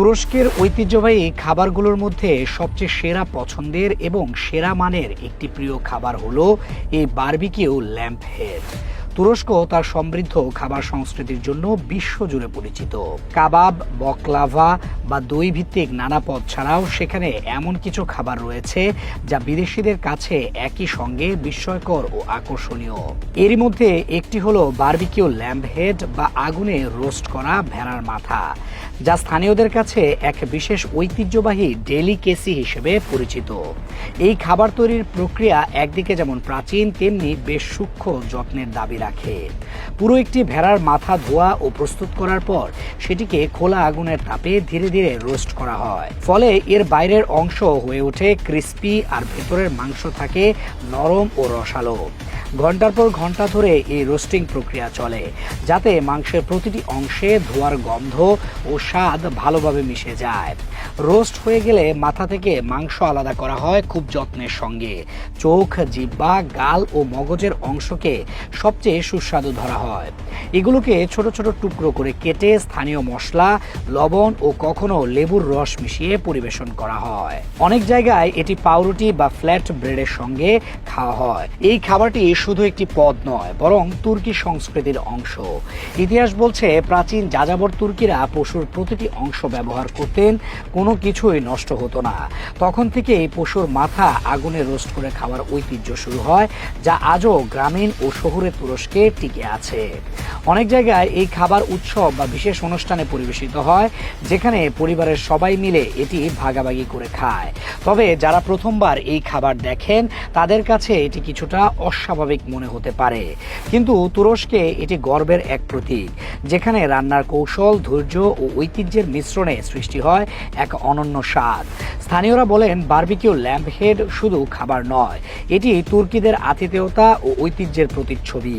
তুরস্কের ঐতিহ্যবাহী খাবারগুলোর মধ্যে সবচেয়ে সেরা পছন্দের এবং সেরা মানের একটি প্রিয় খাবার হলো এই বারবিকিউ ল্যাম্প হেড। তুরস্ক তার সমৃদ্ধ খাবার সংস্কৃতির জন্য বিশ্বজুড়ে পরিচিত। কাবাব, বকলাভা বা দই ভিত্তিক নানা পদ ছাড়াও সেখানে এমন কিছু খাবার রয়েছে যা বিদেশিদের কাছে একই সঙ্গে বিস্ময়কর ও আকর্ষণীয়। এরই মধ্যে একটি হলো বারবিকিউ ল্যাম্প হেড বা আগুনে রোস্ট করা ভেড়ার মাথা, যা স্থানীয়দের কাছে এক বিশেষ ঐতিহ্যবাহী ডেলিকেসি হিসেবে পরিচিত। এই খাবার তৈরির প্রক্রিয়া একদিকে যেমন প্রাচীন, তেমনি বেশ সূক্ষ্ম যত্নের দাবি রাখে। পুরো একটি ভেড়ার মাথা ধোয়া ও প্রস্তুত করার পর সেটিকে খোলা আগুনের তাপে ধীরে ধীরে রোস্ট করা হয়, ফলে এর বাইরের অংশ হয়ে ওঠে ক্রিস্পি আর ভেতরের মাংস থাকে নরম ও রসালো। ঘন্টার পর ঘন্টা ধরে এই রোস্টিং প্রক্রিয়া চলে, যাতে মাংসের প্রতিটি অংশে ধোঁয়ার গন্ধ ও স্বাদ ভালোভাবে মিশে যায়। রোস্ট হয়ে গেলে মাথা থেকে মাংস আলাদা করা হয় খুব যত্নের সঙ্গে। চোখ, জিহ্বা, গাল ও মগজের অংশকে সবচেয়ে সুস্বাদু ধরা হয়। এগুলোকে ছোট ছোট টুকরো করে কেটে স্থানীয় মশলা, লবণ ও কখনো লেবুর রস মিশিয়ে পরিবেশন করা হয়। অনেক জায়গায় এটি পাউরুটি বা ফ্ল্যাট ব্রেডের সঙ্গে খাওয়া হয়। এই খাবারটি শুধু একটি পদ নয়, বরং তুর্কি সংস্কৃতির অংশ। ইতিহাস বলছে প্রাচীন যাযাবর তুর্কিরা পশুর প্রতিটি অংশ ব্যবহার করতেন, কোনো কিছুই নষ্ট হতো না। তখন থেকে এই পশুর মাথা আগুনে রোস্ট করে খাওয়ার ঐতিহ্য শুরু হয়, যা আজও গ্রামীণ ও শহুরে তুরস্কে টিকে আছে। অনেক জায়গায় এই খাবার উৎসব বা বিশেষ অনুষ্ঠানে পরিবেশিত হয়, যেখানে পরিবারের সবাই মিলে এটি ভাগাভাগি করে খায়। তবে যারা প্রথমবার এই খাবার দেখেন তাদের কাছে এটি কিছুটা অস্বাভাবিক মনে হতে পারে, কিন্তু তুরস্কে এটি গর্বের এক প্রতীক, যেখানে রান্নার কৌশল, ধৈর্য ও ঐতিহ্যের মিশ্রণে সৃষ্টি হয় এক অনন্য স্বাদ। স্থানীয়রা বলেন বারবিকিউ ল্যাম্প হেড শুধু খাবার নয়, এটি তুর্কিদের আতিথেয়তা ও ঐতিহ্যের প্রতিচ্ছবি।